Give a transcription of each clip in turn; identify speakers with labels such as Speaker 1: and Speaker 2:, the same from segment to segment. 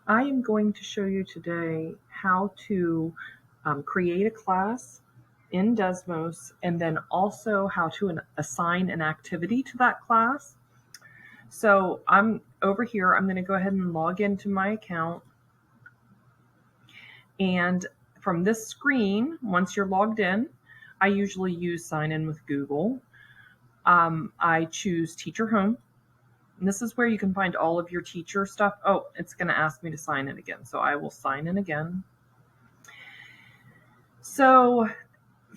Speaker 1: I am going to show you today how to create a class in DESMOS and then also how to assign an activity to that class. So I'm over here, I'm going to go ahead and log into my account. And from this screen, once you're logged in, I usually use sign in with Google. I choose Teacher Home. And this is where you can find all of your teacher stuff. Oh, it's going to ask me to sign in again. So I will sign in again. So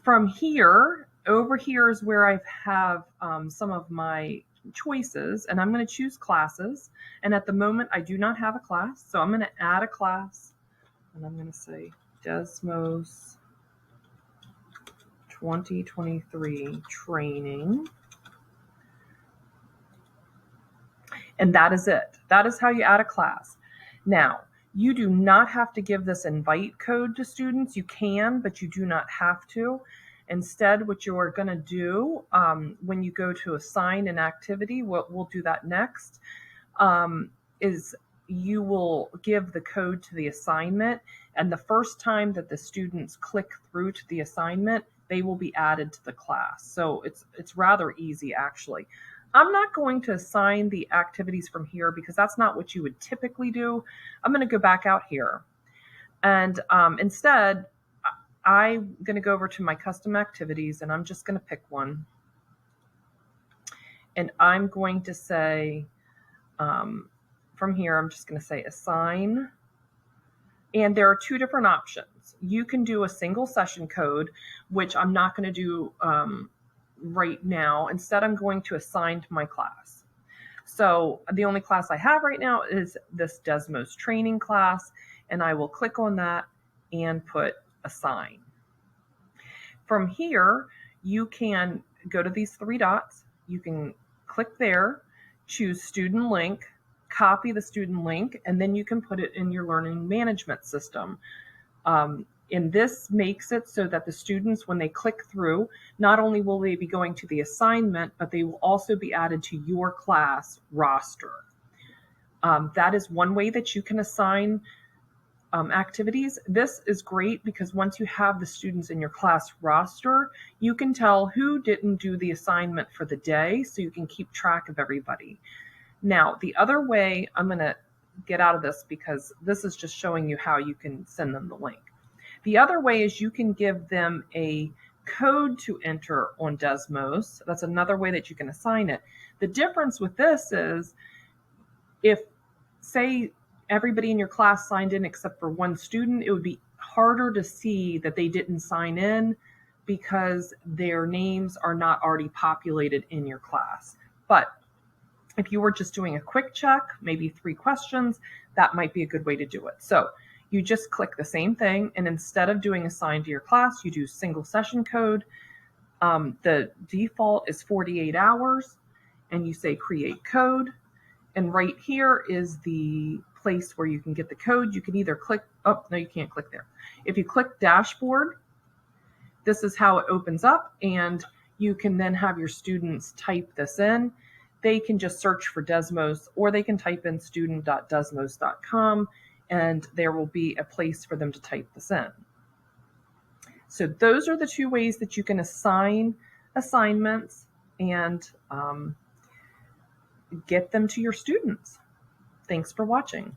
Speaker 1: from here, over here is where I have some of my choices, and I'm going to choose classes. And at the moment, I do not have a class. So I'm going to add a class, and I'm going to say DESMOS 2023 training. And that is it. That is how you add a class. Now, you do not have to give this invite code to students. You can, but you do not have to. Instead, what you are going to do when you go to assign an activity, we'll do that next, is you will give the code to the assignment. And the first time that the students click through to the assignment, they will be added to the class. So it's rather easy, actually. I'm not going to assign the activities from here because that's not what you would typically do. I'm going to go back out here. And instead, I'm going to go over to my custom activities and I'm just going to pick one. And I'm going to say, from here, I'm just going to say assign. And there are two different options. You can do a single session code, which I'm not going to do right now. Instead, I'm going to assign to my class. So the only class I have right now is this DESMOS training class, and I will click on that and put assign. From here, you can go to these three dots. You can click there, choose student link, copy the student link, and then you can put it in your learning management system. And this makes it so that the students, when they click through, not only will they be going to the assignment, but they will also be added to your class roster. That is one way that you can assign activities. This is great because once you have the students in your class roster, you can tell who didn't do the assignment for the day, so you can keep track of everybody. Now, the other way, I'm going to get out of this because this is just showing you how you can send them the link. The other way is you can give them a code to enter on DESMOS. That's another way that you can assign it. The difference with this is if, say, everybody in your class signed in except for one student, it would be harder to see that they didn't sign in because their names are not already populated in your class. But if you were just doing a quick check, maybe 3 questions, that might be a good way to do it. So you just click the same thing, and instead of doing assign to your class, you do single session code. The default is 48 hours, and you say create code. And right here is the place where you can get the code. You can either click, oh, no, you can't click there. If you click dashboard, this is how it opens up, and you can then have your students type this in. They can just search for DESMOS, or they can type in student.desmos.com, and there will be a place for them to type this in. So those are the two ways that you can assign assignments and get them to your students. Thanks for watching.